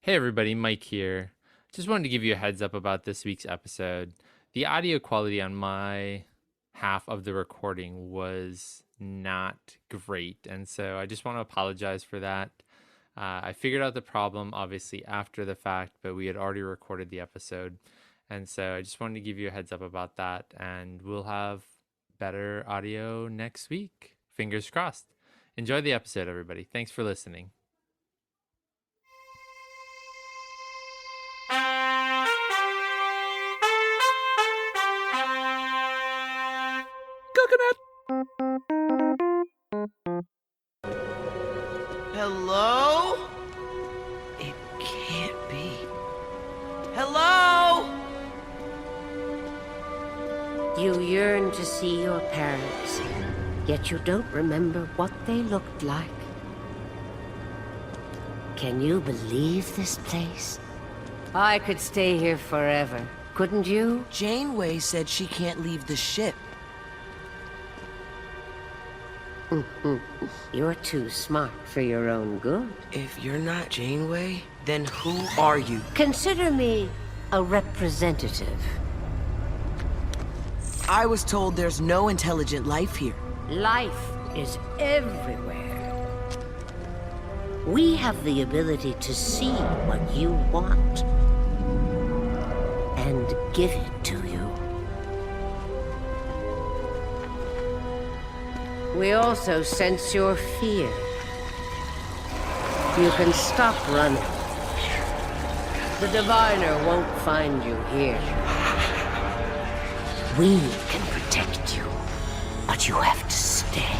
Hey everybody, Mike here. Just wanted to give you a heads up about this week's episode. The audio quality on my half of the recording was not great, and so I just want to apologize for that. I figured out the problem obviously after the fact, but we had already recorded the episode, and so I just wanted to give you a heads up about that, and we'll have better audio next week. Fingers crossed. Enjoy the episode, everybody. Thanks for listening. Hello? It can't be. Hello? You yearn to see your parents, yet you don't remember what they looked like. Can you believe this place? I could stay here forever, couldn't you? Janeway said she can't leave the ship. You're too smart for your own good. If you're not Janeway, then who are you? Consider me a representative. I was told there's no intelligent life here. Life is everywhere. We have the ability to see what you want and give it to you. We also sense your fear. You can stop running. The Diviner won't find you here. We can protect you, but you have to stay.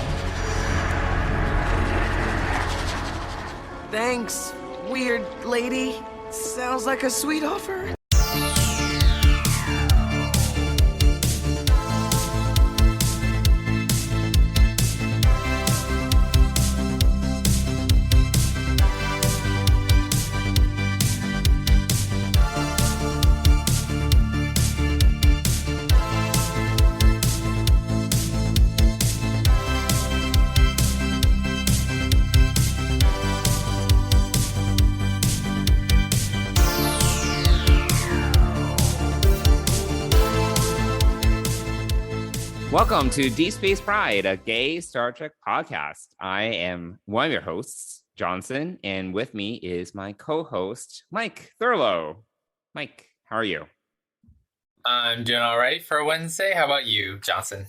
Thanks, weird lady. Sounds like a sweet offer. Welcome to Deep Space Pride, a gay Star Trek podcast. I am one of your hosts, Johnson, and with me is my co-host, Mike Thurlow. Mike, how are you? I'm doing all right for Wednesday. How about you, Johnson?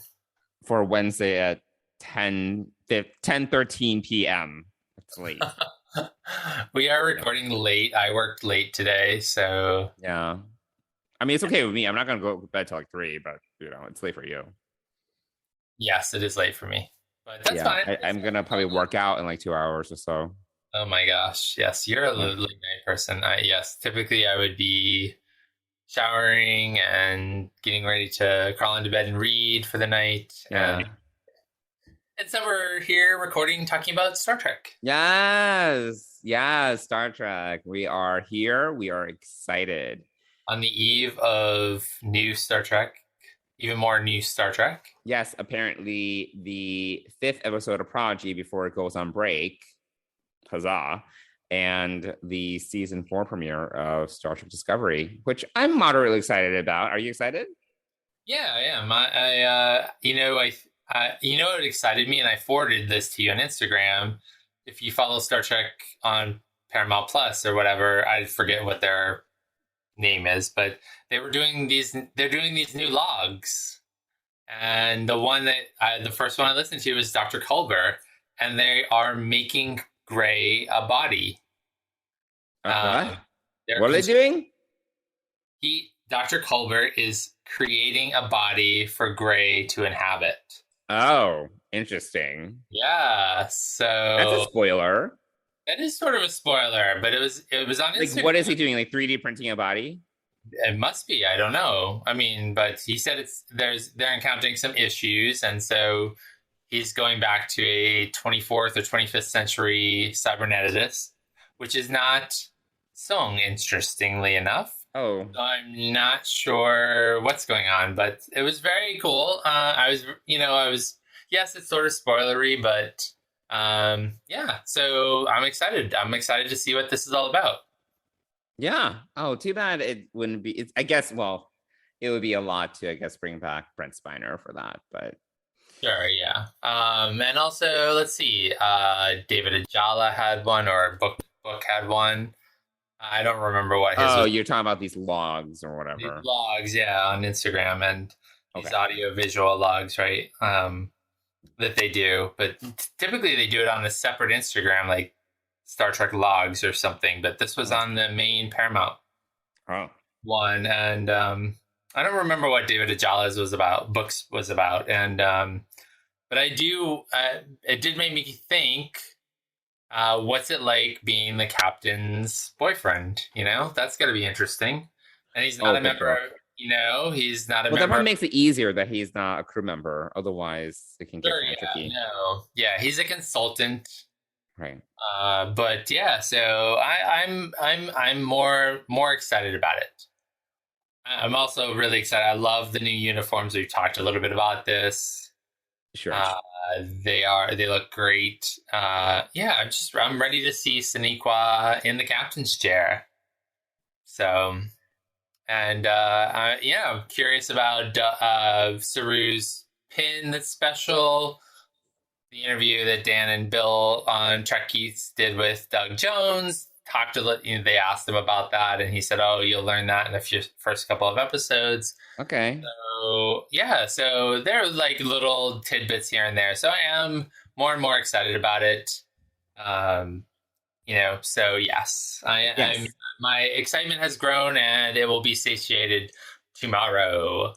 For Wednesday at 10:13 p.m. It's late. We are recording late. I worked late today, so... Yeah. I mean, it's okay with me. I'm not going to go to bed till like 3, but, it's late for you. Yes, it is late for me, but that's fine. I'm going to probably work out in like 2 hours or so. Oh my gosh. Yes, you're a late night person. Yes, typically I would be showering and getting ready to crawl into bed and read for the night. Yeah. And so we're here recording, talking about Star Trek. Yes, Star Trek. We are here. We are excited. On the eve of new Star Trek. Even more new Star Trek. Yes, apparently the 5th episode of Prodigy before it goes on break. Huzzah. And the season 4 premiere of Star Trek Discovery, which I'm moderately excited about. Are you excited? Yeah, I am. What excited me, and I forwarded this to you on Instagram. If you follow Star Trek on Paramount Plus or whatever, I forget what their name is, but they're doing these new logs, and the first one I listened to was Dr. Culber, and they are making Gray a body. What are they doing? Dr. Culber is creating a body for Gray to inhabit. Oh, interesting. Yeah, so that's a spoiler. That is sort of a spoiler, but it was on Instagram. Like, what is he doing? Like 3D printing a body? It must be. I don't know. I mean, but he said they're encountering some issues, and so he's going back to a 24th or 25th century cyberneticist, which is not Sung, interestingly enough. Oh, So I'm not sure what's going on, but it was very cool. Yes, it's sort of spoilery, but yeah. So I'm excited. I'm excited to see what this is all about. Yeah. Oh, too bad it wouldn't be. I guess. Well, it would be a lot to, I guess, bring back Brent Spiner for that. But Sure, yeah. And also, let's see. David Ajala had one, or book had one. I don't remember what his oh, was. you're talking about these logs or These whatever. logs, yeah, on Instagram, and these Okay. audio visual logs, right? That they do, but typically they do it on a separate Instagram, like Star Trek logs or something. But this was on the main Paramount Oh. one, and I don't remember what David Ajala's books was about, and but I do. It did make me think. What's it like being the captain's boyfriend? That's going to be interesting. And he's not Oh, a for member. sure. He's not a Well, that member. probably makes it easier that he's not a crew member. Otherwise, it can get Sure, kind of yeah, tricky. no, yeah, he's a consultant. Right. But yeah, so I'm more excited about it. I'm also really excited. I love the new uniforms. We've talked a little bit about this. Sure. They look great. Yeah, I'm ready to see Sonequa in the captain's chair. So, and yeah, I'm curious about Saru's pin that's special. The interview that Dan and Bill on Trek Geeks did with Doug Jones talked a little. They asked him about that, and he said, "Oh, you'll learn that in the first couple of episodes." Okay. So yeah, so there are like little tidbits here and there. So I am more and more excited about it. Um, so yes, Yes. I'm my excitement has grown, and it will be satiated tomorrow.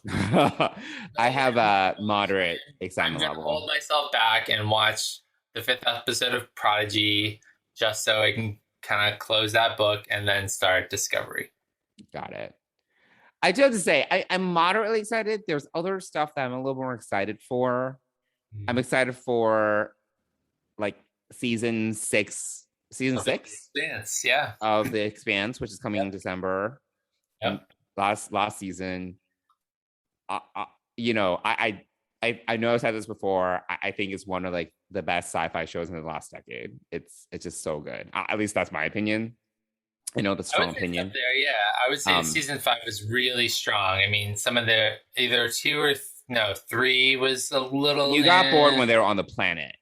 I have a moderate I'm excitement gonna hold level. myself back and watch the fifth episode of Prodigy just so I can kind of close that book and then start Discovery. Got it. I do have to say, I'm moderately excited. There's other stuff that I'm a little more excited for. I'm excited for like season Okay. six Expanse, yeah. of The Expanse, which is coming in December. And Yep. last season, you know, I know I've said this before. I think it's one of like the best sci-fi shows in the last decade. It's just so good. At least that's my opinion. I know that's a I strong would say it's up opinion. there, yeah. I would say Um, season 5 was really strong. I mean, some of the either two or no, 3 was a little. you got bored when they were on the planet.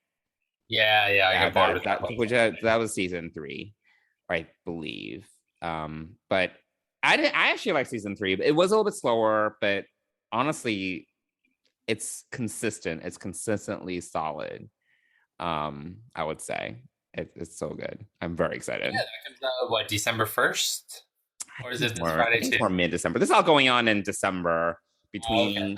Yeah, I Yeah, got bored with that one. that was season 3, I believe. But I actually like season 3. It was a little bit slower, but honestly, it's consistent. It's consistently solid. I would say it's so good. I'm very excited. Yeah, that comes out what, December 1st? Or is it this I Friday think too? more mid-December. This is all going on in December Oh, okay. between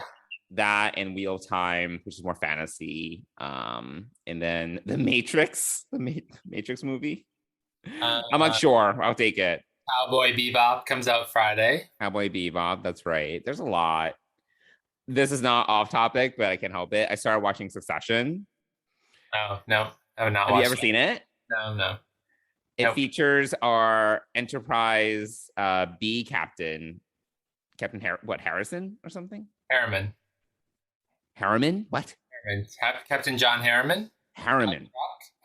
that and Wheel of Time, which is more fantasy. And then the Matrix, Matrix movie. I'm not Uh, sure. I'll take it. Cowboy Bebop comes out Friday. Cowboy Bebop. That's right. There's a lot. This is not off topic, but I can't help it. I started watching Succession. No, I have not Have you watched ever it. seen it? No. It Nope. features our Enterprise B captain, what, Harrison or something? Harriman. Harriman? What? Captain John Harriman. Harriman.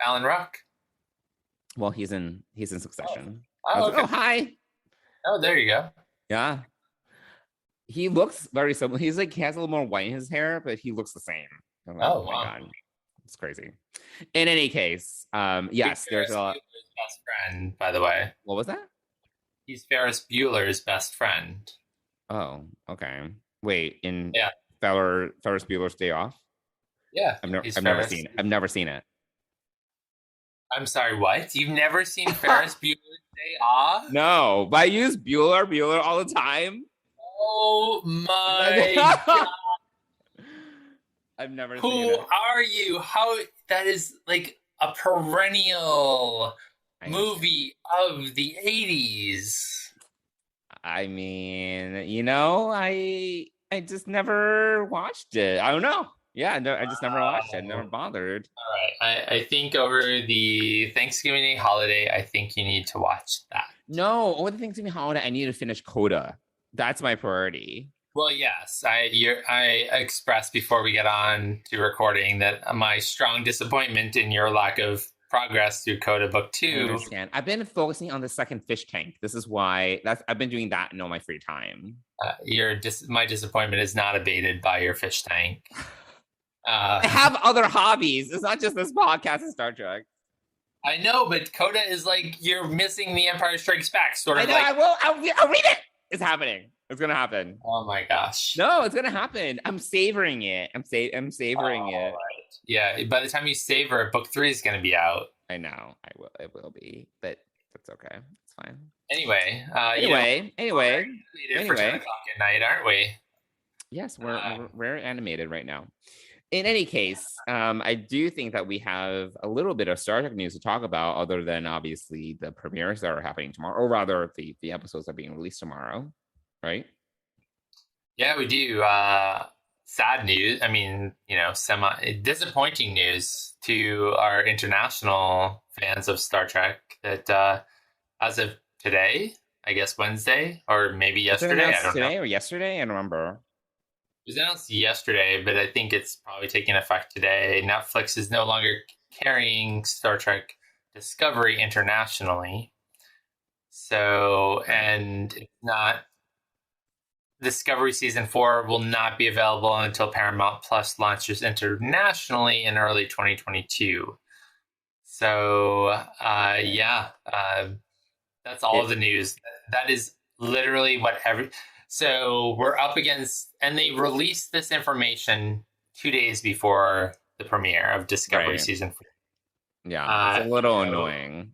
Alan Rock. Well, he's in Succession. I Oh, was like, oh okay. hi. Oh, there you go. Yeah. He looks very similar. He's like he has a little more white in his hair, but he looks the same. I'm like, Oh, oh my wow. god. It's crazy. In any case, yes, there's Ferris a Bueller's best friend, by the way. what was that? He's Ferris Bueller's best friend. Oh, okay. Wait, in Yeah. Ferris Bueller's Day Off? Yeah. I've never he's I've never Ferris. seen it. I've never seen it. I'm sorry, what? You've never seen Ferris Bueller's Day Off? No, but I use Bueller all the time. Oh my God. I've never Who seen it. are you? How that is like a perennial I movie of the 80s. I mean, you know, I just never watched it. I don't know. Yeah, no, I just never watched it. Never bothered. All right. I think over the Thanksgiving Day holiday, I think you need to watch that. No, over the Thanksgiving holiday, I need to finish Coda. That's my priority. Well, yes, I expressed before we get on to recording that my strong disappointment in your lack of progress through Coda Book I 2. understand. I've been focusing on the second fish tank. This is why I've been doing that in all my free time. My disappointment is not abated by your fish tank. I have other hobbies. It's not just this podcast and Star Trek. I know, but Coda is like you're missing The Empire Strikes Back, sort of. I know. like, I will. I'll read it. It's happening. It's gonna happen. oh my gosh! No, it's gonna happen. I'm savoring it. I'm savoring it. Right. Yeah. By the time you savor it, Book 3 is going to be out. I know. I will. It will be, but that's okay. It's fine. Anyway. Anyway. For 10 o'clock at night, aren't we? Yes, we're animated right now. In any case, I do think that we have a little bit of Star Trek news to talk about, other than obviously the premieres that are happening tomorrow, or rather the episodes that are being released tomorrow, right? Yeah, we do. Sad news. I mean, disappointing news to our international fans of Star Trek that as of today, I guess Wednesday or maybe yesterday. I don't know. Today or yesterday? I don't remember. It was announced yesterday, but I think it's probably taking effect today. Netflix is no longer carrying Star Trek Discovery internationally. So, and it's not Discovery Season 4 will not be available until Paramount Plus launches internationally in early 2022. So, that's all of the news. That is literally what So we're up against, and they released this information 2 days before the premiere of Discovery Season 4. Yeah, it's a little annoying.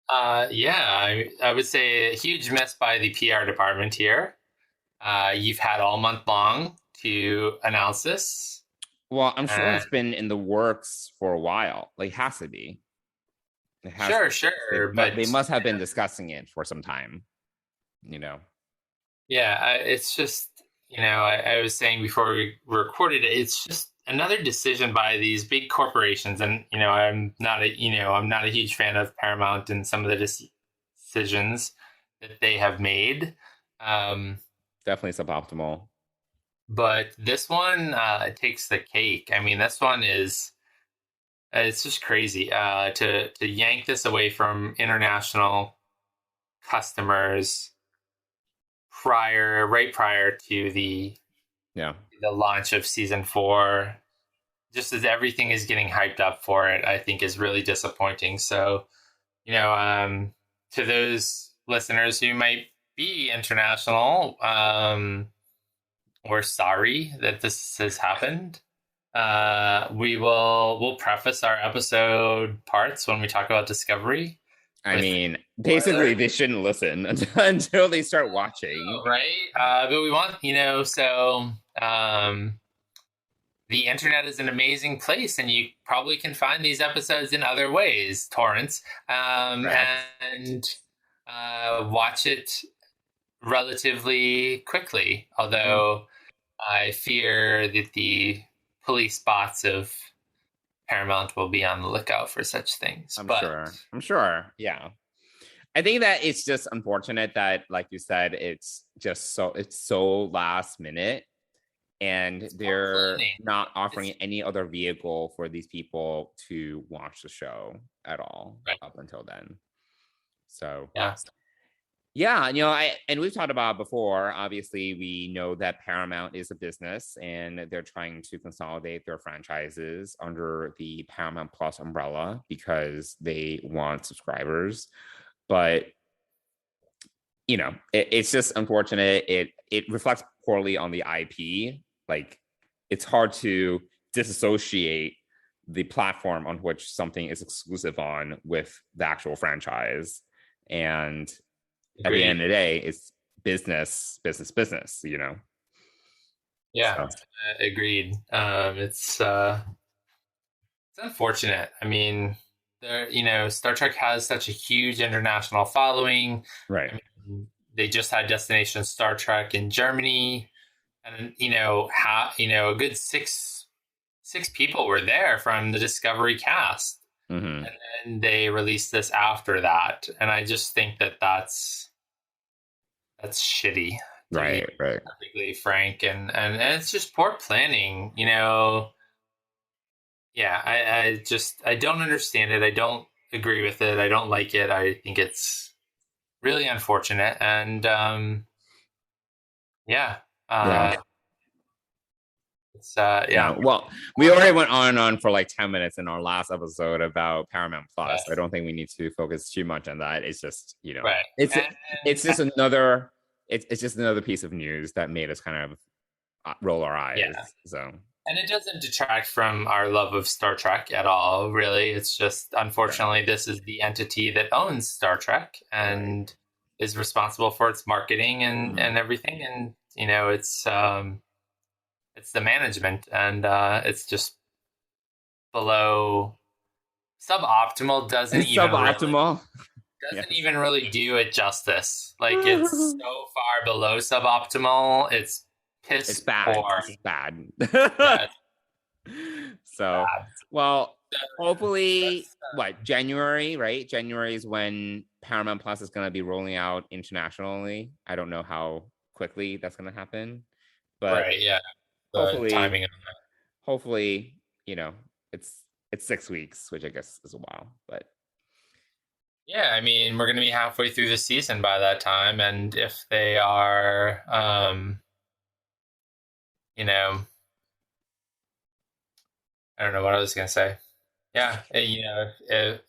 I would say a huge miss by the PR department here. You've had all month long to announce this. Well, I'm sure it's been in the works for a while. Like, it has to be. Sure. But they must have been discussing it for some time, Yeah, it's just, I was saying before we recorded it, it's just another decision by these big corporations. And, I'm not a huge fan of Paramount and some of the decisions that they have made. Definitely suboptimal. But this one takes the cake. I mean, this one is, it's just crazy to yank this away from international customers right prior to the launch of Season 4, just as everything is getting hyped up for it, I think is really disappointing. So, to those listeners who might be international, we're sorry that this has happened. We'll preface our episode parts when we talk about Discovery. I mean, basically, they shouldn't listen until they start watching. Right? But we want, the internet is an amazing place, and you probably can find these episodes in other ways, torrents, and watch it relatively quickly. Although I fear that the police bots of Paramount will be on the lookout for such things. I'm sure. Yeah. I think that it's just unfortunate that, like you said, it's so last minute, and they're not offering any other vehicle for these people to watch the show at all up until then. So and we've talked about it before. Obviously, we know that Paramount is a business, and they're trying to consolidate their franchises under the Paramount Plus umbrella because they want subscribers. But it's just unfortunate. It reflects poorly on the IP. Like, it's hard to disassociate the platform on which something is exclusive on with the actual franchise. And at the end of the day, it's business. Yeah, agreed. It's unfortunate. I mean, Star Trek has such a huge international following. Right. I mean, they just had Destination Star Trek in Germany, and a good six people were there from the Discovery cast. Mm-hmm. And then they released this after that, and I just think that that's shitty, right? Perfectly frank, and it's just poor planning. Yeah, I don't understand it. I don't agree with it. I don't like it. I think it's really unfortunate. And yeah, Yeah. uh, it's Yeah. yeah, Well, we already went on and on for like 10 minutes in our last episode about Paramount Plus. I yes, don't think we need to focus too much on that. It's just, right. it's just another it's just another piece of news that made us kind of roll our eyes. Yeah, So, and it doesn't detract from our love of Star Trek at all. Really, it's just right. unfortunately this is the entity that owns Star Trek and is responsible for its marketing Mhm. and everything. And it's the management, and it's just below suboptimal. It's suboptimal. Doesn't Yes. even really do it justice. Like it's so far below suboptimal. It's It's piss bad. poor. It's bad. Yeah, it's So, bad. well, So, hopefully, let's what, January, right? January is when Paramount Plus is going to be rolling out internationally. I don't know how quickly that's going to happen, but right. Yeah, the hopefully, timing of hopefully, you know, it's 6 weeks, which I guess is a while, but yeah. I mean, we're going to be halfway through the season by that time, and if they are, you know, I don't know what I was going to say. Yeah,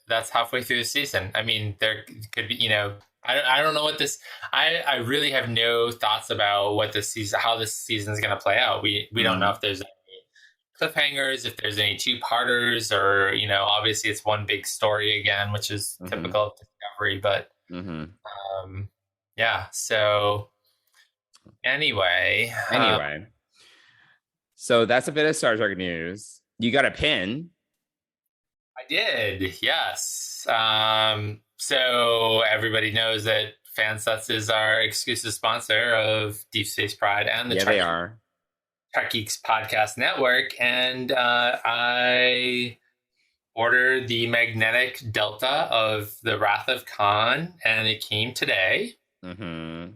that's halfway through the season. I mean, there could be, I don't know what this. I really have no thoughts about what this season, how this season is going to play out. We don't know mm, if there's any cliffhangers, if there's any two parters, or obviously it's one big story again, which is mm-hmm, typical of Discovery. But mm-hmm. um, yeah. So anyway, Anyway, so that's a bit of Star Trek news. You got a pin. I did, yes. So everybody knows that Fansets is our exclusive sponsor of Deep Space Pride and the Yeah, they are. Trek Geeks Podcast Network, and I ordered the magnetic Delta of the Wrath of Khan, and it came today. Mm-hmm.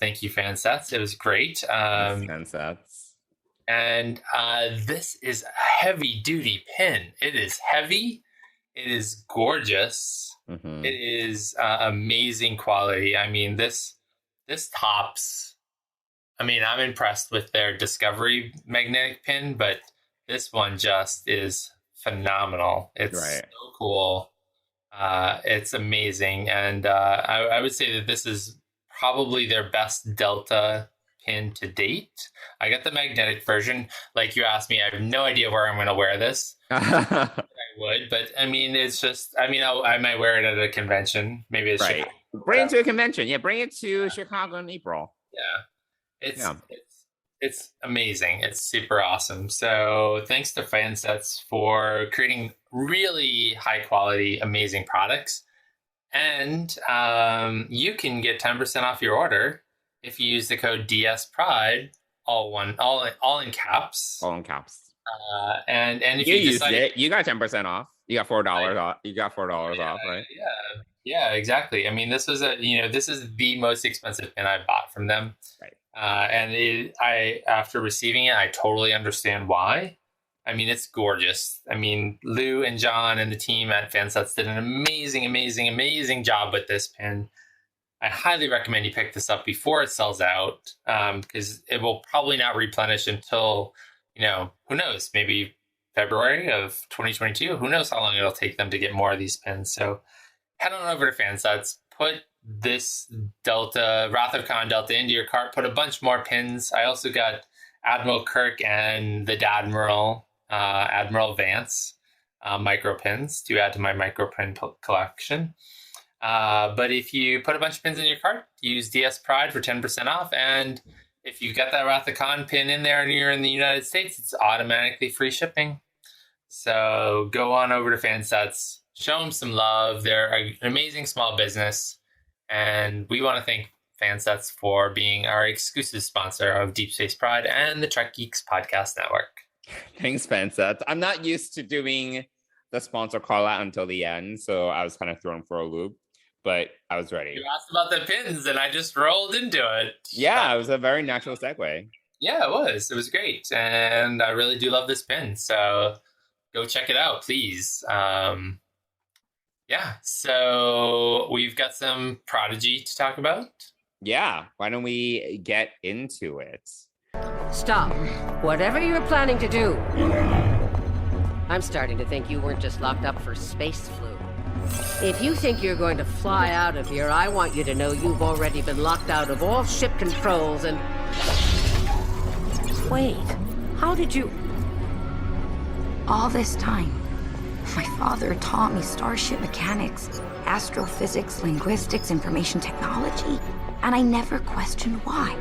Thank you, Fansets. It was great. Thanks, Fansets. And this is a heavy duty pin. It is heavy. It is gorgeous. Mm-hmm. It is amazing quality. I mean, this tops. I mean, I'm impressed with their Discovery magnetic pin, but this one just is phenomenal. It's Right. so cool. It's amazing, and I would say that this is probably their best Delta pin to date. I got the magnetic version. Like you asked me, I have no idea where I'm going to wear this. I would, but I mean, it's just. I mean, I might wear it at a convention, maybe it's Right. Chicago. Bring it to a convention. Yeah, bring it to Chicago in April. Yeah, it's Yeah. it's it's amazing. It's super awesome. So thanks to Fansets for creating really high quality, amazing products. And you can get 10% off your order if you use the code DS Pride, all in caps. All in caps. And if You you used decide, it. You got 10% off. You got $4 off. You got $4 yeah, off, right? yeah, exactly. I mean, this is the most expensive pin I've bought from them. Right. And after receiving it, I totally understand why. I mean, it's gorgeous. I mean, Lou and John and the team at Fansets did an amazing, amazing, amazing job with this pin. I highly recommend you pick this up before it sells out, because it will probably not replenish until, who knows, maybe February of 2022. Who knows how long it'll take them to get more of these pins. So head on over to Fansets, put this Wrath of Khan Delta into your cart, put a bunch more pins. I also got Admiral Kirk and the Admiral, Admiral Vance micro pins to add to my micro pin collection. But if you put a bunch of pins in your cart, use DS Pride for 10% off. And if you get that Wrath of Khan pin in there and you're in the United States, it's automatically free shipping. So go on over to Fansets, show them some love. They're an amazing small business. And we want to thank Fansets for being our exclusive sponsor of Deep Space Pride and the Trek Geeks Podcast Network. Thanks, Fansets. I'm not used to doing the sponsor call out until the end, so I was kind of thrown for a loop, but I was ready. You asked about the pins, and I just rolled into it. Yeah, it was a very natural segue. Yeah, it was. It was great. And I really do love this pin. So go check it out, please. Yeah, so we've got some Prodigy to talk about. Yeah, why don't we get into it? Stop. Whatever you're planning to do. I'm starting to think you weren't just locked up for space flu. If you think you're going to fly out of here, I want you to know you've already been locked out of all ship controls and... Wait, how did you... All this time, my father taught me starship mechanics, astrophysics, linguistics, information technology, and I never questioned why.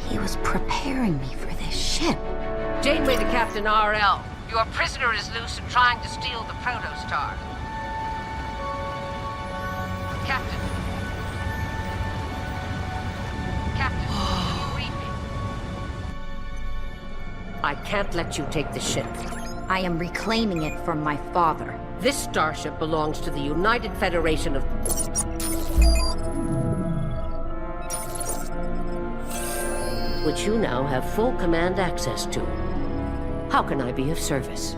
He was preparing me for this ship. Janeway to Captain R.L. Your prisoner is loose and trying to steal the protostar. Captain. Captain, can you read me? I can't let you take the ship. I am reclaiming it from my father. This starship belongs to the United Federation of... which you now have full command access to. How can I be of service?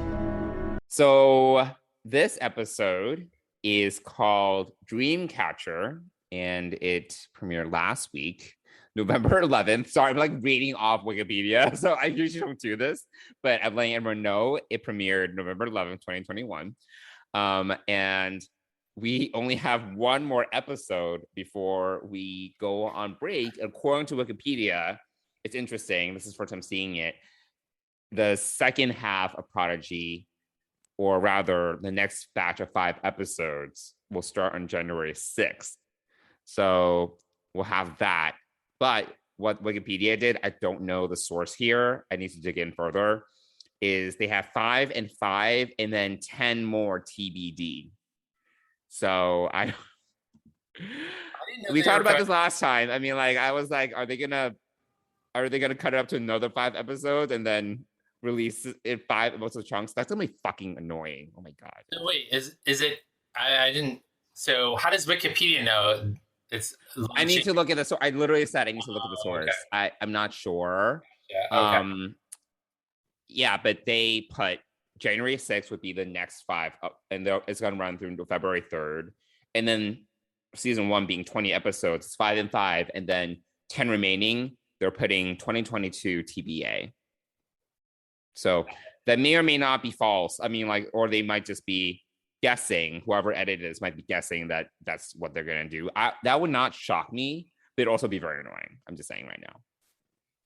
So this episode is called Dreamcatcher, and it premiered last week, November 11th. Sorry, I'm like reading off Wikipedia, so I usually don't do this, but I'm letting everyone know it premiered November 11th, 2021. And we only have one more episode before we go on break. According to Wikipedia, it's interesting. This is the first time seeing it. The second half of Prodigy, or rather the next batch of 5 episodes, will start on January 6th. So we'll have that. But what Wikipedia did, I don't know the source here, I need to dig in further, is they have 5 and 5 and then 10 more TBD. So we talked about this last time. I mean, like, I was like, are they gonna cut it up to another 5 episodes and then release it 5 episode chunks? That's gonna be fucking annoying. Oh my god. So wait, is it? I didn't. So how does Wikipedia know it's? Launching? I need to look at the source. I literally said I need to look at the source. Okay. I'm not sure. Yeah. Okay. Yeah, but they put January 6th would be the next 5 up, and it's gonna run through February 3rd, and then season 1 being 20 episodes, it's 5 and 5, and then 10 remaining. They're putting 2022 TBA. So that may or may not be false. I mean, like, or they might just be guessing. Whoever edited this might be guessing that that's what they're going to do. That would not shock me, but it'd also be very annoying. I'm just saying right now.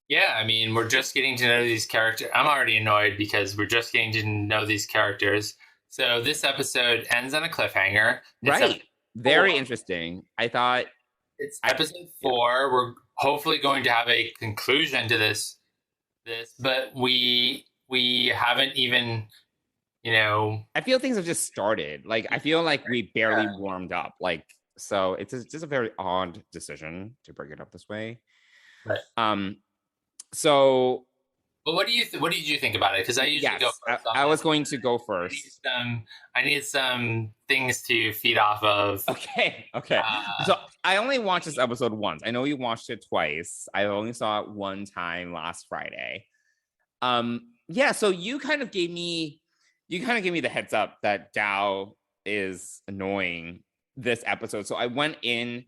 Yeah, I mean, we're just getting to know these characters. I'm already annoyed because we're just getting to know these characters. So this episode ends on a cliffhanger. Right. Very interesting. I thought... It's episode 4. We're hopefully going to have a conclusion to this, but we haven't even, I feel things have just started. Like, I feel like we barely warmed up. Like, so it's just a very odd decision to bring it up this way. Right. So. Well, what did you think about it? Because I usually go first. I was going to go first. I need some things to feed off of. Okay. So I only watched this episode once. I know you watched it twice. I only saw it one time last Friday. Yeah. So you kind of gave me the heads up that Dao is annoying this episode. So I went in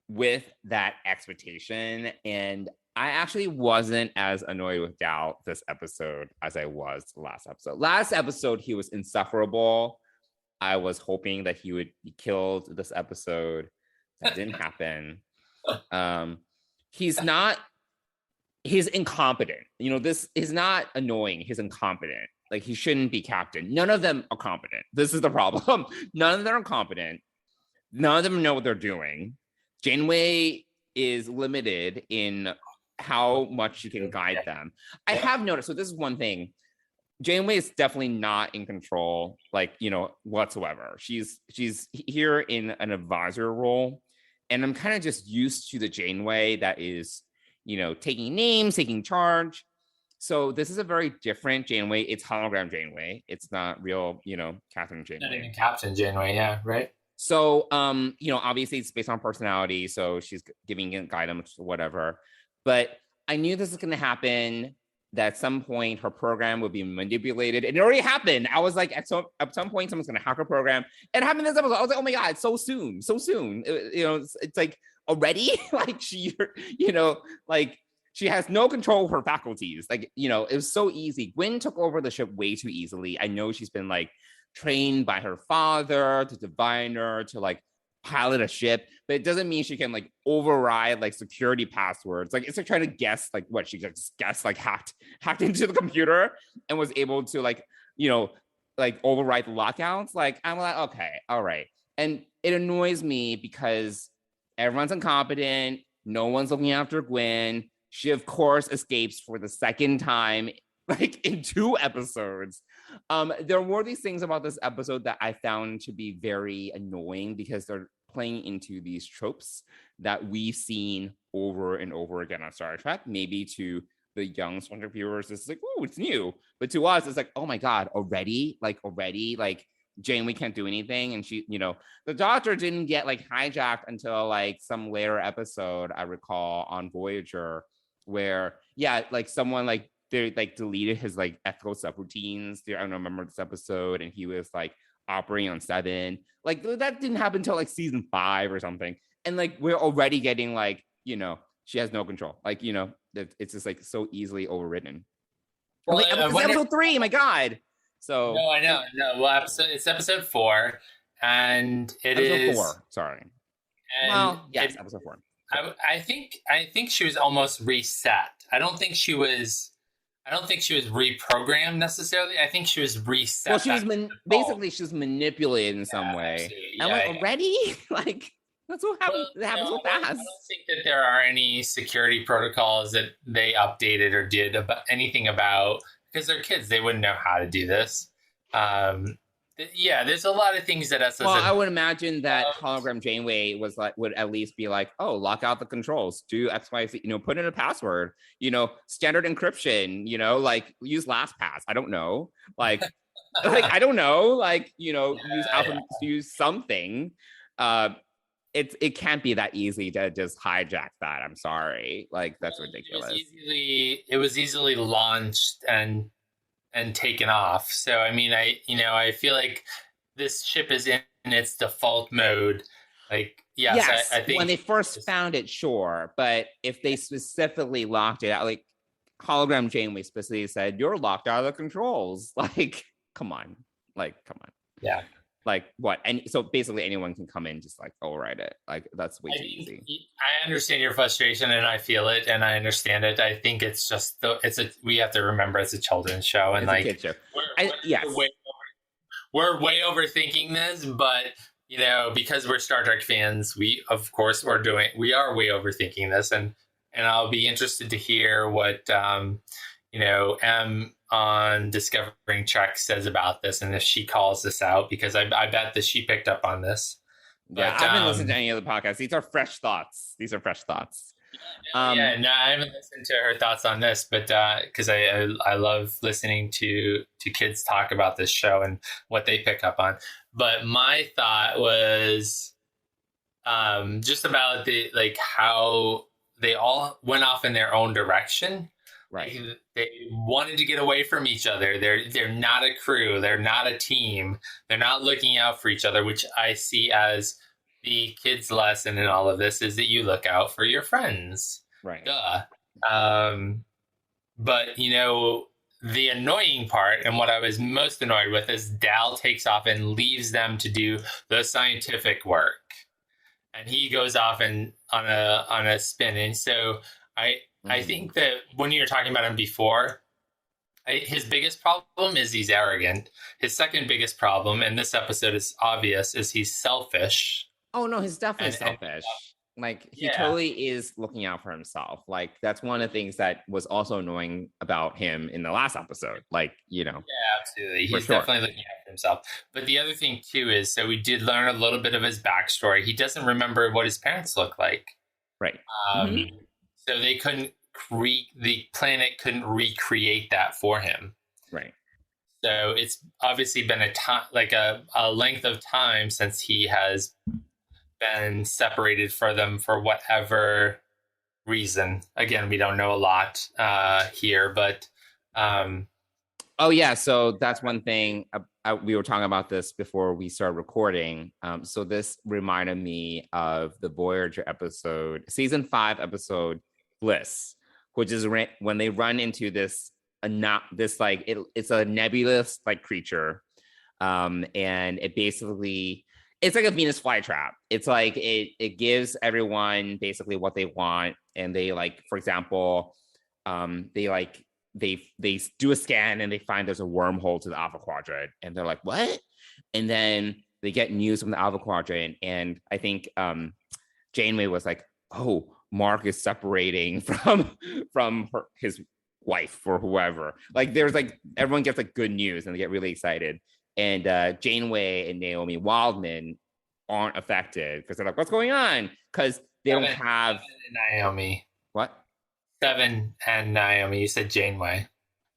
with that expectation, and I actually wasn't as annoyed with Dao this episode as I was last episode. Last episode, he was insufferable. I was hoping that he would be killed this episode. That didn't happen. He's incompetent. This is not annoying. He's incompetent. Like, he shouldn't be captain. None of them are competent. This is the problem. None of them are competent. None of them know what they're doing. Janeway is limited in how much you can guide them. I have noticed, so this is one thing, Janeway is definitely not in control, like, whatsoever. She's here in an advisor role, and I'm kind of just used to the Janeway that is, taking names, taking charge. So this is a very different Janeway. It's hologram Janeway. It's not real, Catherine Janeway. Not even Captain Janeway, yeah, right? So, obviously it's based on personality, so she's giving guidance or whatever. But I knew this was going to happen. that at some point her program would be manipulated. And it already happened. I was like, at some point, someone's gonna hack her program. It happened this episode. I was like, oh my god, so soon. It's like already, like she, like she has no control of her faculties. Like, it was so easy. Gwen took over the ship way too easily. I know she's been like trained by her father to diviner to like pilot a ship, but it doesn't mean she can like override like security passwords. Like it's like trying to guess like what she just guessed, like hacked into the computer and was able to like like override the lockouts. Like I'm like, okay, all right. And it annoys me because everyone's incompetent, no one's looking after Gwen. She of course escapes for the second time like in 2 episodes. There were these things about this episode that I found to be very annoying because they're playing into these tropes that we've seen over and over again on Star Trek. Maybe to the young Star Trek viewers, it's like, oh, it's new. But to us, it's like, oh my God, already, like Janeway can't do anything. And she, the Doctor didn't get like hijacked until like some later episode, I recall, on Voyager, where, yeah, like someone like, they like deleted his like ethical subroutines. I don't remember this episode, and he was like operating on 7. Like that didn't happen until like season 5 or something. And like we're already getting like, she has no control. Like, it's just like so easily overridden. Well, like, episode 3, my God. So no, I know. No, well, it's episode 4, and episode is 4. Sorry. Yes, episode 4. I think she was almost reset. I don't think she was reprogrammed necessarily. I think she was reset. Well, she was basically she was manipulated in some way. I'm like, already? Like, that's what happens. It happens so fast. I don't think that there are any security protocols that they updated or did anything about, because they're kids. They wouldn't know how to do this. There's a lot of things that us. I would imagine that hologram Janeway would at least be like, oh, lock out the controls, do X, Y, Z, put in a password, standard encryption, like use LastPass. I don't know, like, I don't know, like, use alpha, use something. It can't be that easy to just hijack that. I'm sorry, like that's ridiculous. It was easily launched and taken off. So I mean, I feel like this ship is in its default mode. Like, yes, I think when they first found it, sure, but if they specifically locked it out, like hologram Janeway specifically said, "You're locked out of the controls." Like, come on, yeah. Like what? And so basically anyone can come in, just like override it. Like that's way too easy. I understand your frustration and I feel it and I understand it. I think it's just we have to remember it's a children's show and it's like a kid show. We're way overthinking this, but because we're Star Trek fans, we of course are way overthinking this, and I'll be interested to hear what M on Discovering Trek says about this, and if she calls this out, because I bet that she picked up on this. Yeah, I haven't listened to any other podcasts. These are fresh thoughts. I haven't listened to her thoughts on this, but because I love listening to kids talk about this show and what they pick up on. But my thought was just about how they all went off in their own direction. Right. They wanted to get away from each other. They're not a crew. They're not a team. They're not looking out for each other, which I see as the kids' lesson in all of this is that you look out for your friends. Right. Duh. But, the annoying part and what I was most annoyed with is Dal takes off and leaves them to do the scientific work. And he goes off on a spin. And so I think that when you were talking about him before, his biggest problem is he's arrogant. His second biggest problem, and this episode is obvious, is he's selfish. Oh, no, he's definitely selfish. Like, he totally is looking out for himself. Like, that's one of the things that was also annoying about him in the last episode. Like, Yeah, absolutely. He's definitely looking out for himself. But the other thing, too, is so we did learn a little bit of his backstory. He doesn't remember what his parents look like. Right. So the planet couldn't recreate that for him. Right. So it's obviously been a length of time since he has been separated from them for whatever reason. Again, we don't know a lot here, but Oh yeah, so that's one thing. We were talking about this before we started recording. So this reminded me of the Voyager episode, season 5 episode Bliss, which is when they run into this not this like it's a nebulous like creature, and it basically it's like a Venus flytrap. It's like it gives everyone basically what they want, and they like, for example, they like they do a scan and they find there's a wormhole to the Alpha Quadrant, and they're like, what? And then they get news from the Alpha Quadrant, and I think Janeway was like, oh, Mark is separating from his wife or whoever. Like there's like everyone gets like good news and they get really excited. And Janeway and Naomi Wildman aren't affected because they're like, what's going on? Because they don't have Naomi. What? Seven and Naomi. You said Janeway.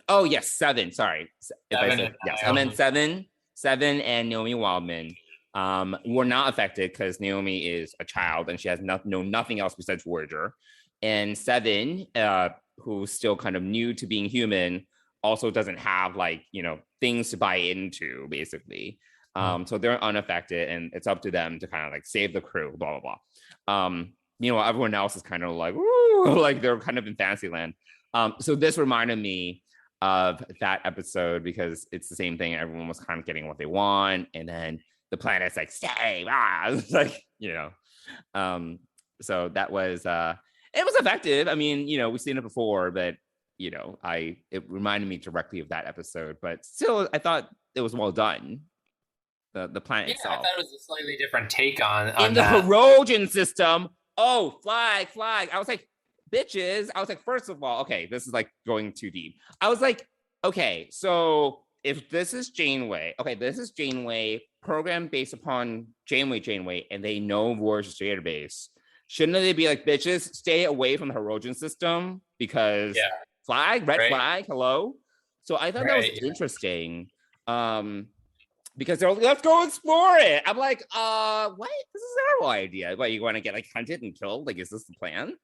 Oh yes, Seven. Sorry, Yes, I meant Seven. Seven and Naomi Wildman were not affected because Naomi is a child and she has nothing else besides Voyager. And Seven, who's still kind of new to being human, also doesn't have like things to buy into basically. So they're unaffected, and it's up to them to kind of like save the crew. Blah blah blah. Everyone else is kind of like, ooh, like they're kind of in Fantasyland. So this reminded me of that episode because it's the same thing. Everyone was kind of getting what they want, and then the planet's like, stay, like so that was it was effective. I mean, we've seen it before, but it reminded me directly of that episode. But still, I thought it was well done. The planet itself. I thought it was a slightly different take on in the that. Hirogen system. Oh, flag. I was like, bitches. I was like, first of all, okay, this is like going too deep. I was like, okay, so if this is Janeway, programmed based upon Janeway, and they know Voyager's database, shouldn't they be like, bitches, stay away from the Hirogen system because red flag, hello? So I thought that was interesting. Because they're like, let's go explore it. I'm like, what? This is a terrible idea. What, you want to get like hunted and killed? Like, is this the plan?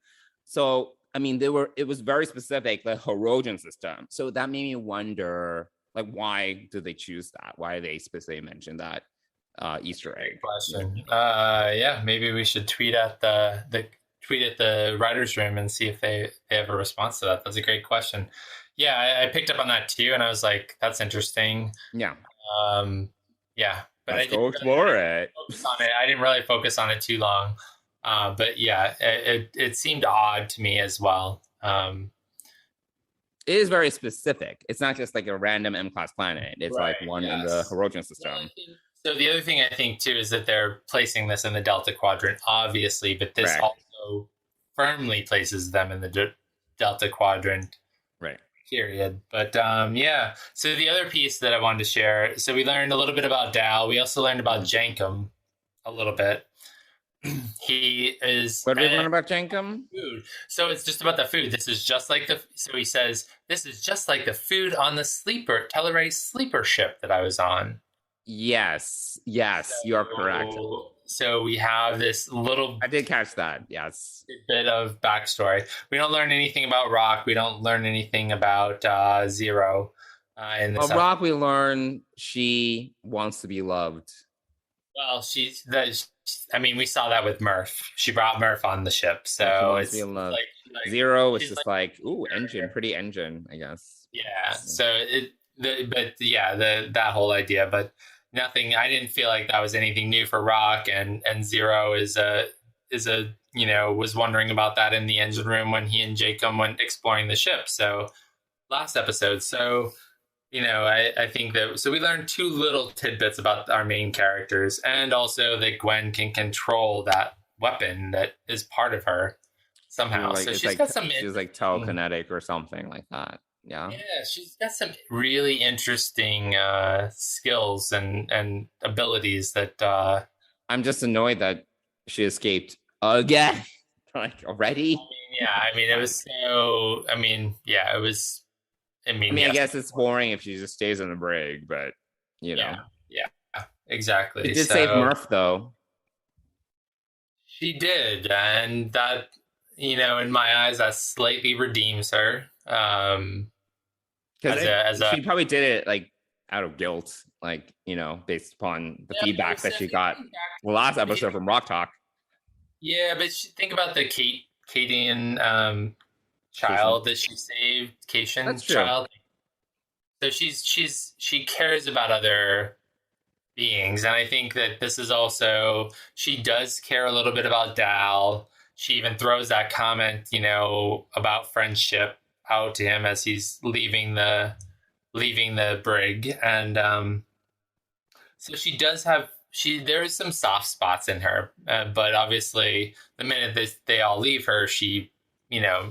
So, I mean, it was very specific, the Hirogen system. So that made me wonder, like, why did they choose that? Why did they specifically mention that Easter egg? Great question. Maybe we should tweet at the writer's room and see if they have a response to that. That's a great question. Yeah, I picked up on that too, and I was like, that's interesting. Yeah. But let's go explore it. I didn't really focus on it too long. But yeah, it seemed odd to me as well. It is very specific. It's not just like a random M-class planet. It's like one in the Hirogen system. So the other thing I think too is that they're placing this in the Delta Quadrant, obviously, but this also firmly places them in the Delta Quadrant. Right. Period. But so the other piece that I wanted to share, so we learned a little bit about Dal. We also learned about Jankum a little bit. He is. What did we learn about Jankum? Food. So it's just about the food. This is just like so he says, this is just like the food on the Tellarray sleeper ship that I was on. Yes, you are correct. So we have this little... I did catch that, yes. Bit of backstory. We don't learn anything about Rock. We don't learn anything about Zero. In this Rock, we learn she wants to be loved. Well, we saw that with Murph. She brought Murph on the ship, so it's like Zero was just like, ooh, engine, pretty engine, I guess. Yeah, so that whole idea, but nothing. I didn't feel like that was anything new for Rock, and Zero was wondering about that in the engine room when he and Jacob went exploring the ship. So last episode, I think that we learned two little tidbits about our main characters, and also that Gwen can control that weapon that is part of her somehow. So she's got some. She's like telekinetic or something like that. Yeah, she's got some really interesting skills and abilities that I'm just annoyed that she escaped again. Like already? It was so. It was. I guess it's boring if she just stays in the brig, but Yeah, exactly. It did save Murph though. She did, and that in my eyes, that slightly redeems her. as a she probably did it like out of guilt, like based upon the feedback that she got the last episode from Rock Talk. Yeah, but think about the Cadian child that she saved, Cation That's true. child. So she cares about other beings, and I think that this is also, she does care a little bit about Dal. She even throws that comment, about friendship out to him as he's leaving the brig, and so she does have there is some soft spots in her, but obviously the minute they all leave her, she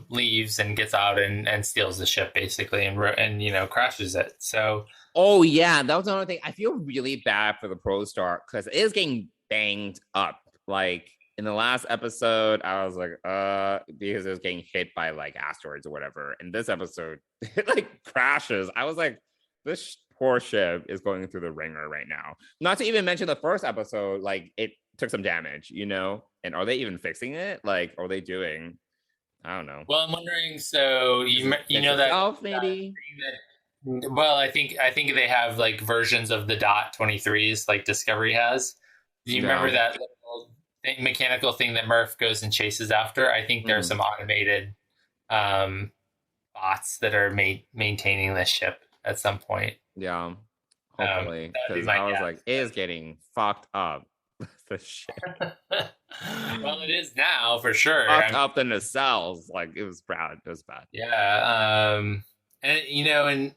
leaves and gets out and steals the ship basically, and crashes it. So oh yeah, that was another thing. I feel really bad for the Pro Star because it is getting banged up. Like in the last episode, I was like, because it was getting hit by like asteroids or whatever. In this episode, it like crashes. I was like, this poor ship is going through the ringer right now. Not to even mention the first episode, like it took some damage, and are they even fixing it? Like, are they doing? I don't know. Well, I'm wondering. So you know that maybe. Well, I think they have like versions of the Dot 23s like Discovery has. Do you remember that little mechanical thing that Murph goes and chases after? I think there's some automated bots that are maintaining this ship at some point. Yeah, hopefully, because I was like, it is getting fucked up. The shit. Well, it is now for sure. Fucked up in the cells, like it was bad. It was bad. Yeah, and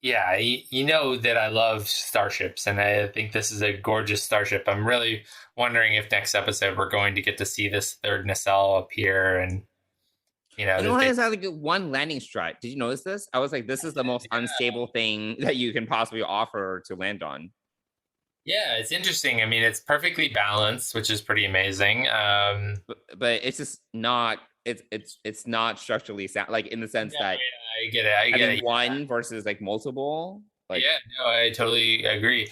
yeah, that I love starships, and I think this is a gorgeous starship. I'm really wondering if next episode we're going to get to see this third nacelle appear, and it has like one landing strut. Did you notice this? I was like, this is the most unstable thing that you can possibly offer to land on. Yeah, it's interesting. I mean, it's perfectly balanced, which is pretty amazing. But it's just not. It's not structurally sound, like in the sense that I get it. One versus like multiple. Like, yeah, no, I totally agree.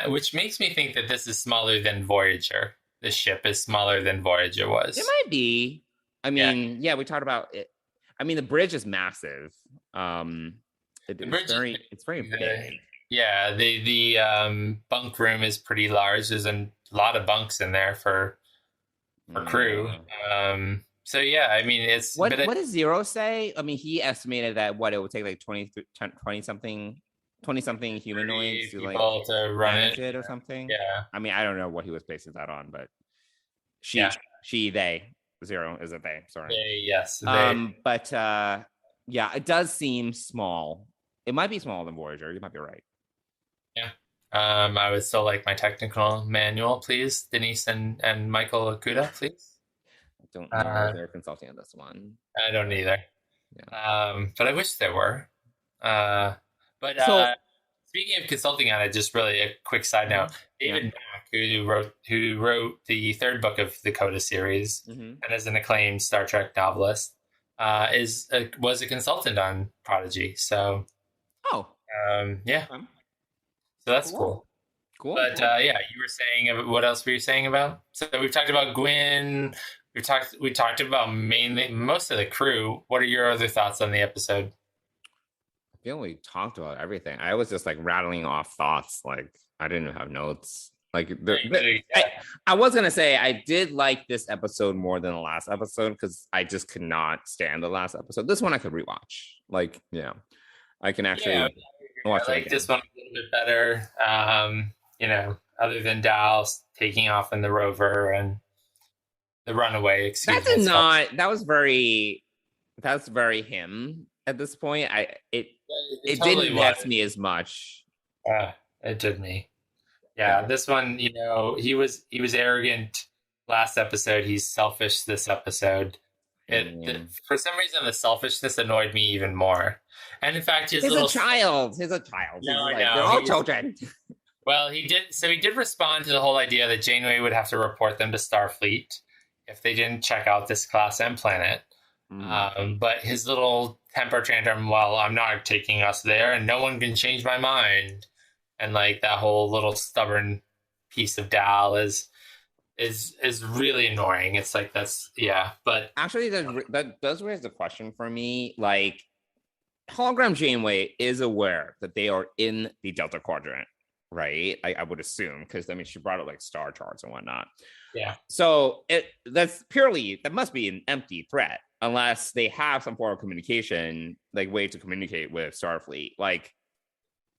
Which makes me think that this is smaller than Voyager. This ship is smaller than Voyager was. It might be. I mean, yeah, we talked about it. I mean, the bridge is massive. It's very big. Yeah, the bunk room is pretty large. There's a lot of bunks in there for crew. So yeah, I mean, it's what does Zero say? I mean, he estimated that it would take like 20 something humanoids to like to run it or something. Yeah, I mean, I don't know what he was basing that on, but they Zero is a they. Sorry. Yes. But yeah, it does seem small. It might be smaller than Voyager. You might be right. Yeah. I would still like my technical manual, please, Denise and Michael Okuda, please. I don't know if they're consulting on this one. I don't either. Yeah. But I wish there were. Speaking of consulting on it, just really a quick side note. David Mack, who wrote the third book of the Coda series and is an acclaimed Star Trek novelist, was a consultant on Prodigy. So, yeah. So that's cool. Cool. But yeah, you were saying, what else were you saying about? So we've talked about Gwyn. We talked about mainly most of the crew. What are your other thoughts on the episode? I feel we talked about everything. I was just like rattling off thoughts. Like I didn't have notes. Like I was gonna say I did like this episode more than the last episode because I just could not stand the last episode. This one I could rewatch. Like I can actually watch it again. This one a little bit better. Other than Dallas taking off in the rover and the runaway. That's very him at this point. It totally didn't vex me as much. It did me. Yeah, this one, he was arrogant last episode. He's selfish this episode. For some reason, the selfishness annoyed me even more. And in fact, he's a child. He's a child. No, they're all children. Well, he did respond to the whole idea that Janeway would have to report them to Starfleet if they didn't check out this class M planet. But his little temper tantrum, well, I'm not taking us there, and no one can change my mind. And like that whole little stubborn piece of Dal is really annoying. It's like but actually that does raise the question for me. Like, hologram Janeway is aware that they are in the Delta Quadrant, right? I would assume, because I mean, she brought up like star charts and whatnot. Yeah. So that must be an empty threat unless they have some form of communication, like way to communicate with Starfleet. Like,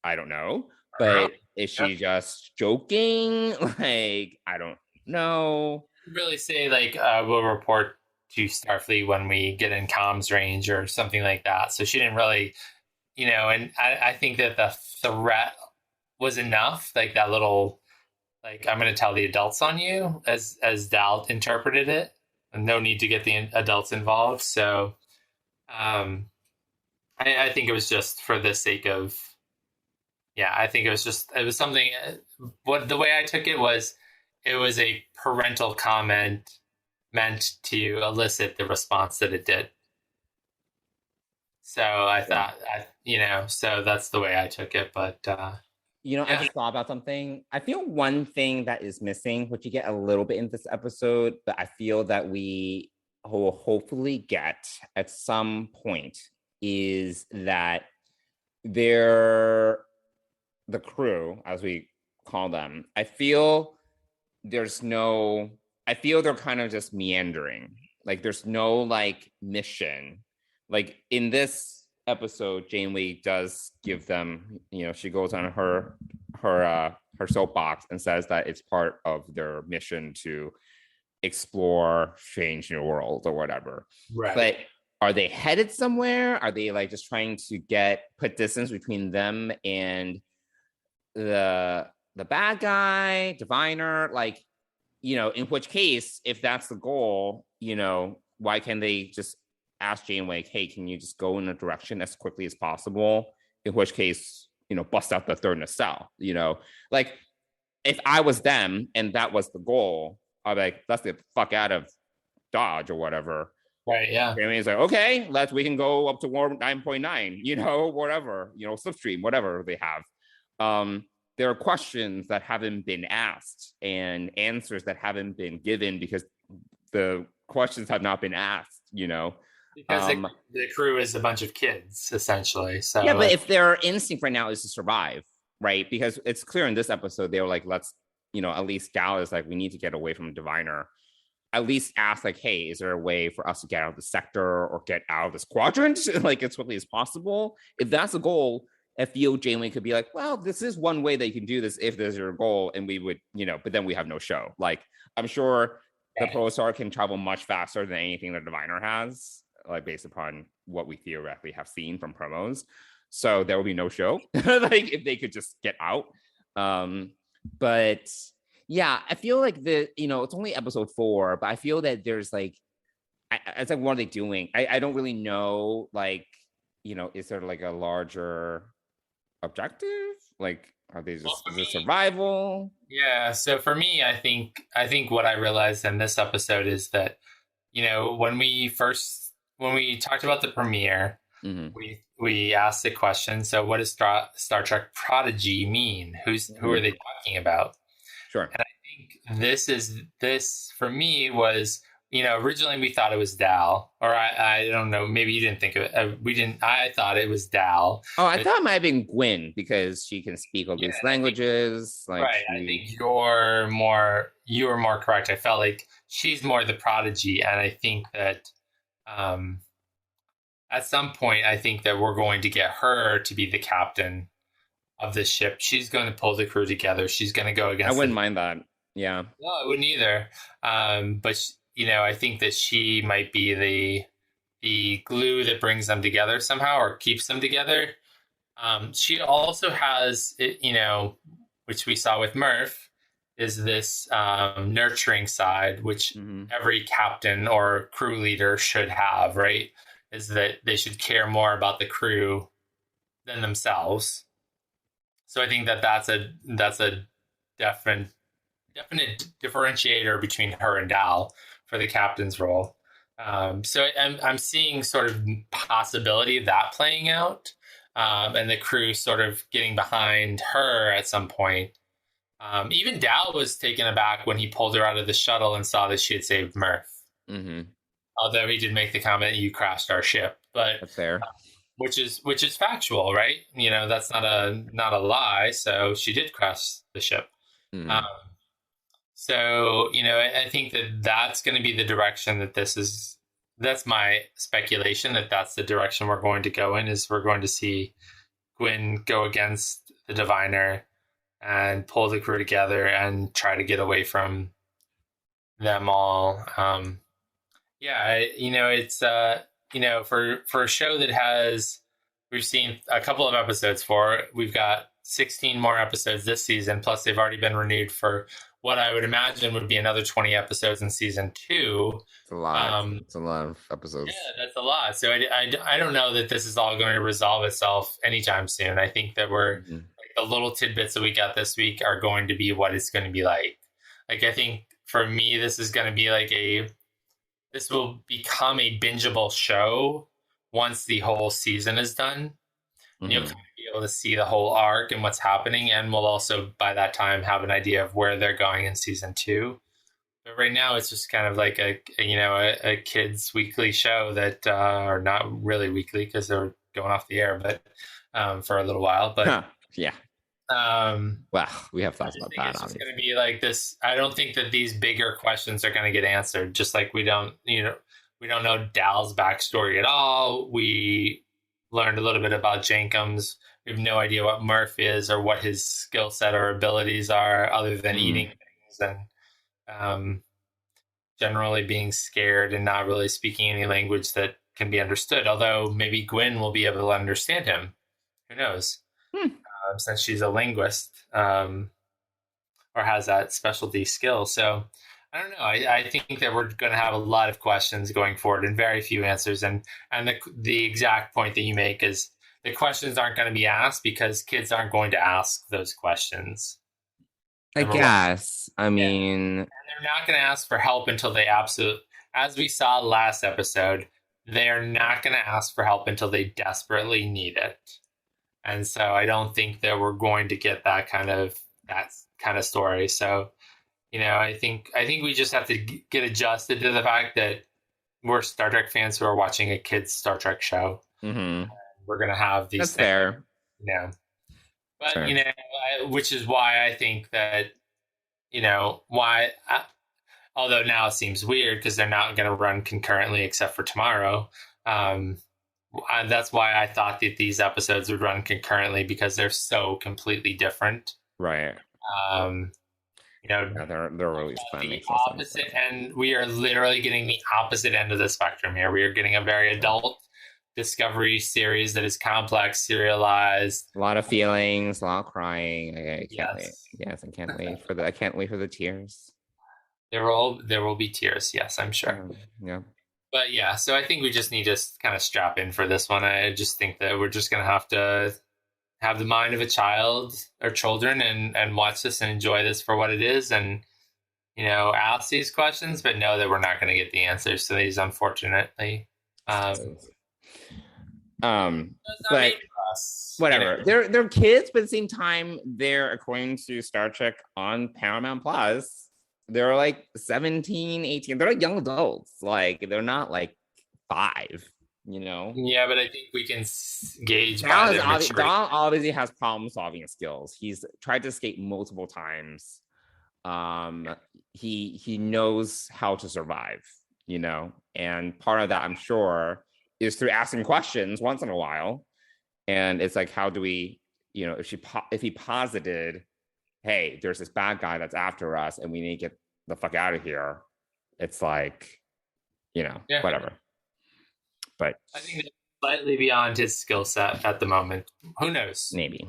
I don't know, but is she just joking? Like, I don't know. Really say like we'll report to Starfleet when we get in comms range or something like that. So she didn't really, and I think that the threat was enough, like that little, like, I'm going to tell the adults on you, as Dal interpreted it, and no need to get the adults involved. So I think it was just for the sake of, I think it was something, the way I took it was a parental comment meant to elicit the response that it did. So I thought, so that's the way I took it. But, I just thought about something. I feel one thing that is missing, which you get a little bit in this episode, but I feel that we will hopefully get at some point, is that the crew, as we call them, I feel they're kind of just meandering. Like there's no like mission. Like in this episode, Janeway does give them, she goes on her soapbox and says that it's part of their mission to explore strange new worlds or whatever. Right. But are they headed somewhere? Are they like just trying to put distance between them and the bad guy, Diviner? Like, in which case, if that's the goal, why can't they just ask Janeway, hey, can you just go in a direction as quickly as possible? In which case, bust out the third nacelle, like if I was them and that was the goal, I'd be like, let's get the fuck out of Dodge or whatever. Right. Yeah. Janeway's like, okay, we can go up to warp 9.9, whatever, slipstream, whatever they have. There are questions that haven't been asked and answers that haven't been given because the questions have not been asked, Because the crew is a bunch of kids, essentially. So yeah, but if their instinct right now is to survive, right? Because it's clear in this episode, they were like, let's, at least Gal is like, we need to get away from Diviner. At least ask like, hey, is there a way for us to get out of the sector or get out of this quadrant like as quickly as possible? If that's a goal, I feel Janeway could be like, well, this is one way that you can do this if there's your goal, and we would, but then we have no show. Like, I'm sure the Protostar can travel much faster than anything the Diviner has, like based upon what we theoretically have seen from promos. So there will be no show, like if they could just get out. But yeah, I feel like it's only episode 4, but I feel that there's like, it's like, what are they doing? I don't really know, like, is there like a larger objective? Like, are they just is it survival? Yeah. So for me, I think what I realized in this episode is that, when we talked about the premiere, we asked the question, so what does Star Trek Prodigy mean? Who are they talking about? Sure. And I think this for me was, originally we thought it was Dal, or I don't know, maybe you didn't think of it. I thought it was Dal. Oh, I thought it might have been Gwyn because she can speak all these languages. Like, right. I think you were more correct. I felt like she's more the Prodigy, and I think that at some point, I think that we're going to get her to be the captain of this ship. She's going to pull the crew together. She's going to go against. I wouldn't mind that. Yeah. No, I wouldn't either. But I think that she might be the glue that brings them together somehow, or keeps them together. She also has, which we saw with Murph, is this nurturing side, which every captain or crew leader should have, right? Is that they should care more about the crew than themselves. So I think that that's a definite differentiator between her and Dal for the captain's role. So I'm seeing sort of possibility of that playing out, and the crew sort of getting behind her at some point. Even Dal was taken aback when he pulled her out of the shuttle and saw that she had saved Murph. Although he did make the comment, "You crashed our ship," but that's fair. which is factual, right? That's not a lie. So she did crash the ship. Mm. So I think that's going to be the direction that this is. That's my speculation that's the direction we're going to go in. Is we're going to see Gwyn go against the Diviner and pull the crew together and try to get away from them all. It's for a show that we've seen a couple of episodes for. We've got 16 more episodes this season, plus they've already been renewed for what I would imagine would be another 20 episodes in season 2. It's a lot. It's a lot of episodes. Yeah, that's a lot. So I don't know that this is all going to resolve itself anytime soon. I think that we're like, the little tidbits that we got this week are going to be what it's going to be like. Like, I think for me, this is going to be like this will become a bingeable show once the whole season is done. Mm-hmm. You'll kind of be able to see the whole arc and what's happening, and we'll also by that time have an idea of where they're going in season 2. But right now, it's just kind of like a kids weekly show that, or not really weekly because they're going off the air, but for a little while. But yeah. Well, we have thoughts about that. It's going to be like this. I don't think that these bigger questions are going to get answered. Just like we don't know Dal's backstory at all. We learned a little bit about Jenkins. We have no idea what Murph is or what his skill set or abilities are, other than eating things and generally being scared and not really speaking any language that can be understood. Although maybe Gwyn will be able to understand him. Who knows? Since she's a linguist or has that specialty skill. So I don't know. I think that we're going to have a lot of questions going forward and very few answers. And the exact point that you make is the questions aren't going to be asked because kids aren't going to ask those questions. I guess. I mean... And they're not going to ask for help until they as we saw last episode, they are not going to ask for help until they desperately need it. And so I don't think that we're going to get that kind of story. So, I think we just have to get adjusted to the fact that we're Star Trek fans who are watching a kid's Star Trek show. Mm-hmm. We're going to have these That's things. Fair. Yeah. But, Sure. Which is why I think that, although now it seems weird because they're not going to run concurrently except for tomorrow. That's why I thought that these episodes would run concurrently because they're so completely different. Right. They're really fun. The opposite end. We are literally getting the opposite end of the spectrum here. We are getting a very adult Discovery series that is complex, serialized, a lot of feelings, a lot of crying. I can't wait. Yes. Yes, I can't wait for I can't wait for the tears. There will be tears. Yes, I'm sure. Yeah. But yeah, so I think we just need to kind of strap in for this one. I just think that we're just going to have to have the mind of a child or children and watch this and enjoy this for what it is. And, ask these questions, but know that we're not going to get the answers to these, unfortunately. But whatever. They're kids, but at the same time, they're, according to Star Trek on Paramount Plus, they're like 17, 18. They're like young adults. Like, they're not like 5, Yeah, but I think we can gauge Dal obviously has problem solving skills. He's tried to escape multiple times. He knows how to survive, and part of that, I'm sure, is through asking questions once in a while. And it's like, how do we, if he posited, hey, there's this bad guy that's after us and we need to get the fuck out of here. It's like, whatever. But I think it's slightly beyond his skill set at the moment. Who knows? Maybe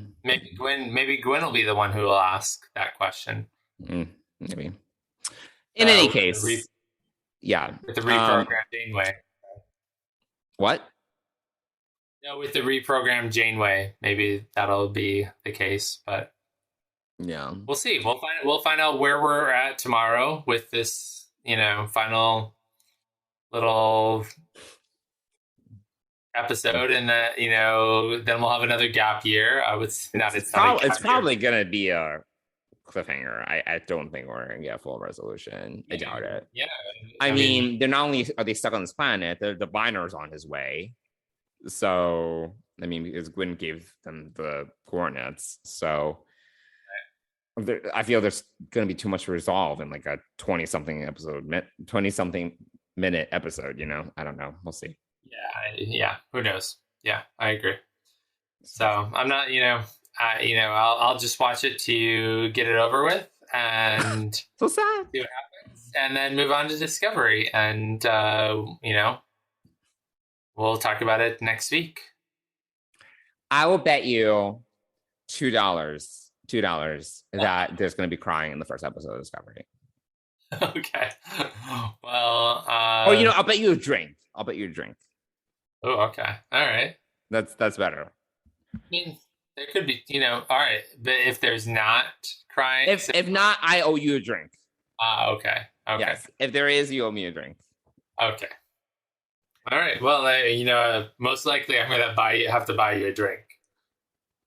Gwyn will be the one who will ask that question. Maybe. In any case, with the reprogrammed Janeway. What? No, with the reprogrammed Janeway, maybe that'll be the case, but yeah, we'll see. We'll find out where we're at tomorrow with this, final little episode, and that, then we'll have another gap year. It's probably gonna be a cliffhanger. I don't think we're gonna get a full resolution. I doubt it. Yeah, I mean, they're not only are they stuck on this planet, the Biner's on his way. So, I mean, because Gwyn gave them the coordinates. So I feel there's going to be too much to resolve in like a 20 something episode, 20 something minute episode, I don't know. We'll see. Yeah. Who knows? Yeah, I agree. So I'm not, I'll just watch it to get it over with and so sad. See what happens, and then move on to Discovery, and we'll talk about it next week. I will bet you $2 that there's going to be crying in the first episode of Discovery. Okay. Well, I'll bet you a drink. Oh, okay. All right. That's better. I mean, there could be, all right. But if there's not crying, if not, I owe you a drink. Okay. Yes. If there is, you owe me a drink. Okay. All right. Well, most likely I'm gonna have to buy you a drink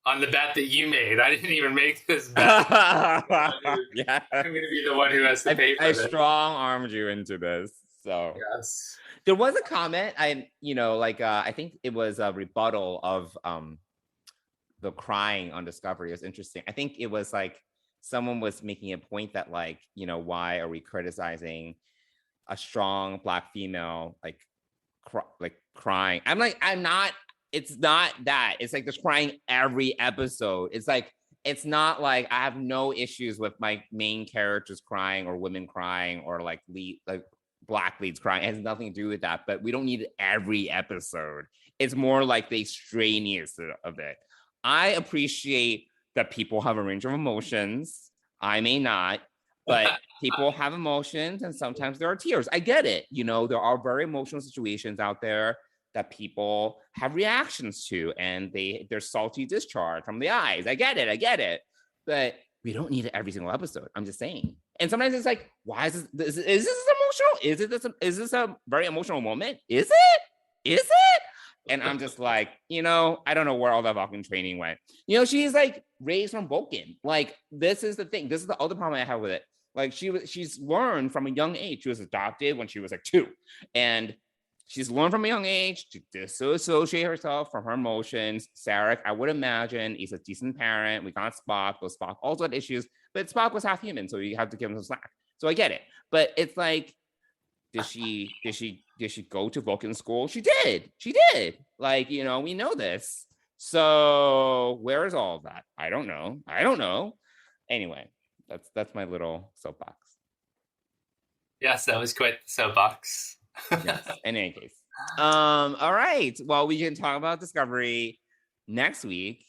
on the bet that you made. I didn't even make this bet. Yeah. I'm gonna be the one who has to pay for it. I strong armed you into this. So yes. There was a comment. I think it was a rebuttal of the crying on Discovery. It was interesting. I think it was like someone was making a point that why are we criticizing a strong Black female like crying? I'm like, I'm not. It's not that. It's like there's crying every episode. It's like it's not like I have no issues with my main characters crying or women crying or like Black leads crying. It has nothing to do with that, but we don't need it every episode. It's more like the extraneous of it. I appreciate that people have a range of emotions. I may not, but people have emotions and sometimes there are tears. I get it. There are very emotional situations out there that people have reactions to and there's salty discharge from the eyes. I get it. But we don't need it every single episode. I'm just saying. And sometimes it's like, why is this emotional? Is this a very emotional moment? Is it? And I'm just like, I don't know where all that Vulcan training went. She's like raised from Vulcan. Like, this is the thing. This is the other problem I have with it. Like, she's learned from a young age. She was adopted when she was like 2. And she's learned from a young age to disassociate herself from her emotions. Sarek, I would imagine, he's a decent parent. We got Spock, but Spock also had issues. But Spock was half human, so you have to give him some slack. So I get it. But it's like, did she go to Vulcan school? She did. Like, we know this. So where is all of that? I don't know. Anyway, that's my little soapbox. Yes, that was quite the soapbox. Yes. In any case. All right. Well, we can talk about Discovery next week.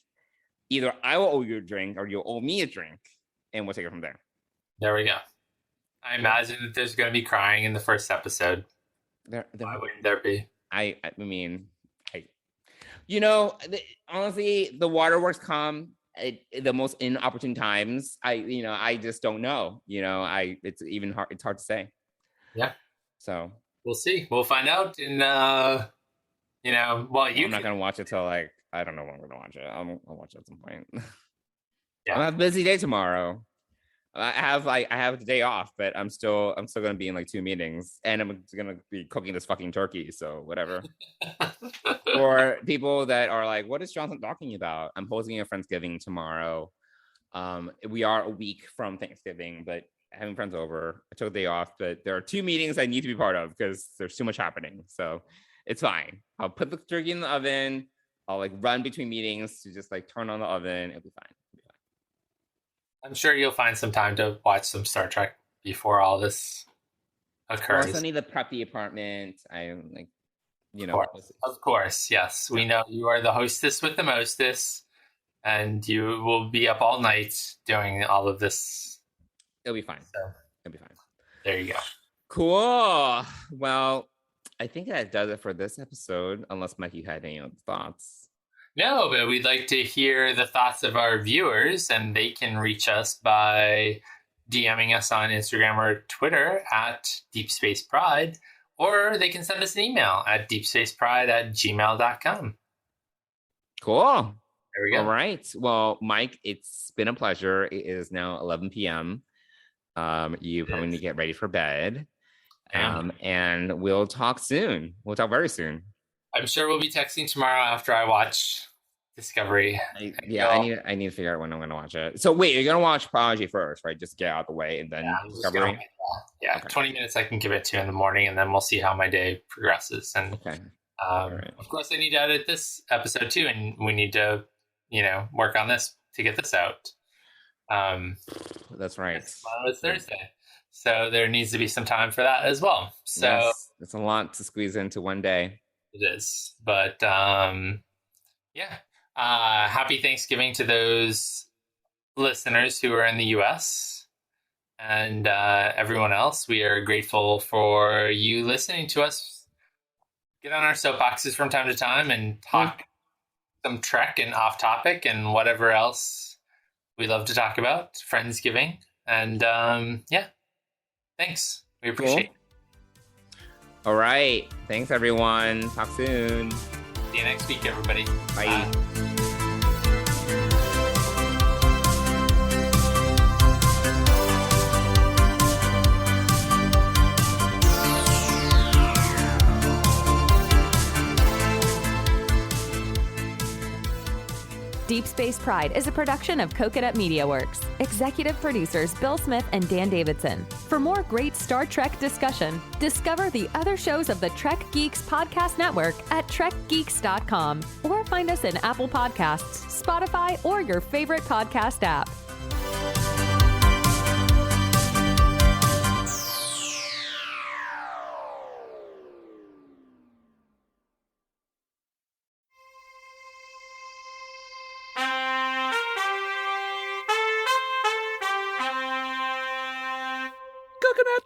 Either I will owe you a drink or you'll owe me a drink, and we'll take it from there. There we go. I imagine that there's going to be crying in the first episode. Why wouldn't there be? I mean, honestly, the waterworks come at the most inopportune times. I just don't know. It's even hard. It's hard to say. Yeah. So we'll see. We'll find out. And I'm not gonna watch it till I don't know when I'm gonna watch it. I'll watch it at some point. Yeah. I have a busy day tomorrow. I have the day off, but I'm still gonna be in like 2 meetings, and I'm gonna be cooking this fucking turkey. So whatever. For people that are like, what is Johnson talking about? I'm hosting a Friendsgiving tomorrow. We are a week from Thanksgiving, but having friends over. I took a day off, but there are 2 meetings I need to be part of because there's too much happening. So it's fine. I'll put the turkey in the oven. I'll like run between meetings to just like turn on the oven. It'll be fine. I'm sure you'll find some time to watch some Star Trek before all this occurs. I also need to prep the apartment. I'm like, Of course, yes. We know you are the hostess with the mostess, and you will be up all night doing all of this. It'll be fine. So, it'll be fine. There you go. Cool. Well, I think that does it for this episode, unless Mikey had any other thoughts. No, but we'd like to hear the thoughts of our viewers, and they can reach us by DMing us on Instagram or Twitter at Deep Space Pride, or they can send us an email at deepspacepride@gmail.com. Cool. There we go. All right. Well, Mike, it's been a pleasure. It is now 11 p.m. You probably need to get ready for bed. And we'll talk soon. We'll talk very soon. I'm sure we'll be texting tomorrow after I watch Discovery. I need to figure out when I'm gonna watch it. So wait, you're gonna watch Prodigy first, right? Just get out of the way and then Discovery. Yeah, okay. 20 minutes I can give it to in the morning, and then we'll see how my day progresses. And okay. Of course, I need to edit this episode too, and we need to, work on this to get this out. That's right. It's Thursday, so there needs to be some time for that as well. So yes, it's a lot to squeeze into one day. It is, but happy Thanksgiving to those listeners who are in the U.S. and everyone else. We are grateful for you listening to us get on our soapboxes from time to time and talk some Trek and off topic and whatever else we love to talk about. Friendsgiving. And thanks. We appreciate it. All right. Thanks, everyone. Talk soon. See you next week, everybody. Bye. Deep Space Pride is a production of Coconut Media Works. Executive producers Bill Smith and Dan Davidson. For more great Star Trek discussion, discover the other shows of the Trek Geeks Podcast Network at trekgeeks.com or find us in Apple Podcasts, Spotify, or your favorite podcast app. Coconut.